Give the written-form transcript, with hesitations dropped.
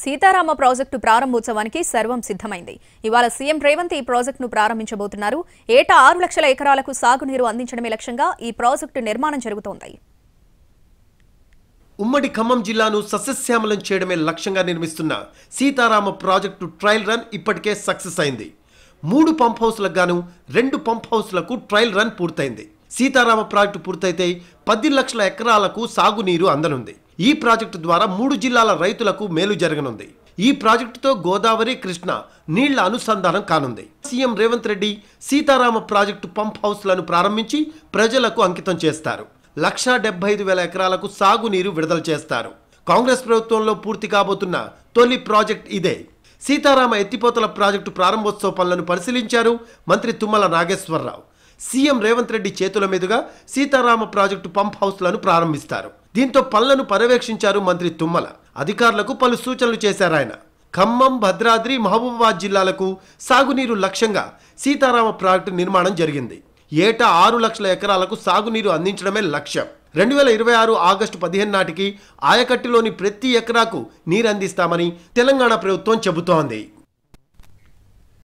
Sitarama project ప్రారంభోత్సవానికి సర్వం సిద్ధమైంది. ఇవాళ సీఎం రేవంత్ ఈ ప్రాజెక్టును ప్రారంభించబోతున్నారు. ఏటా 6 లక్షల ఎకరాలకు సాగునీరు అందించడమే లక్ష్యంగా ఈ ప్రాజెక్టు నిర్మాణం జరుగుతోంది. ఉమ్మడి ఖమ్మం జిల్లాను సస్యశ్యామలం చేయడమే లక్ష్యంగా నిర్మిస్తున్న సీతారామ ప్రాజెక్టు ట్రయల్ రన్ ఇప్పటికే సక్సెస్ అయింది. 3 పంప్ హౌస్లకు గాను 2 పంప్ హౌస్లకు ట్రయల్ రన్ పూర్తయింది. సీతారామ ప్రాజెక్టు పూర్తయితే 10 లక్షల ఎకరాలకు సాగునీరు అందనుంది. ఈ ప్రాజెక్టు ద్వారా 3 జిల్లాల రైతులకు మేలు జరగనుంది. ఈ ప్రాజెక్టుతో గోదావరి, కృష్ణ నీళ్ల అనుసంధానం కానుంది. CM Revanth Reddy Sitarama project pump హౌస్లను ప్రారంభించి ప్రజలకు అంకితం చేస్తారు. 1,75,000 ఎకరాలకు సాగునీరు విడుదల చేస్తారు. కాంగ్రెస్ ప్రభుత్వంలో పూర్తి కాబోతున్న తొలి ప్రాజెక్ట్ ఇదే. సీతారామ ఎత్తిపోతల ప్రాజెక్టు ప్రారంభోత్సవ పనులను పరిశీలించారు మంత్రి తుమ్మల నాగేశ్వరరావు. సీఎం రేవంత్ రెడ్డి చేతుల మీదుగా సీతారామ ప్రాజెక్టు పంప్ హౌస్లను ప్రారంభిస్తారు. దీంతో పనులను పర్యవేక్షించారు మంత్రి తుమ్మల. అధికారులకు పలు సూచనలు చేశారు ఆయన. ఖమ్మం, భద్రాద్రి, మహబూబాబాద్ జిల్లాలకు సాగునీరు లక్ష్యంగా సీతారామ ప్రాజెక్టు నిర్మాణం జరిగింది. ఏటా 6 లక్షల ఎకరాలకు సాగునీరు అందించడమే లక్ష్యం. 2026 ఆగస్టు 15 నాటికి ఆయకట్టులోని ప్రతి ఎకరాకు నీరు అందిస్తామని తెలంగాణ ప్రభుత్వం చెబుతోంది.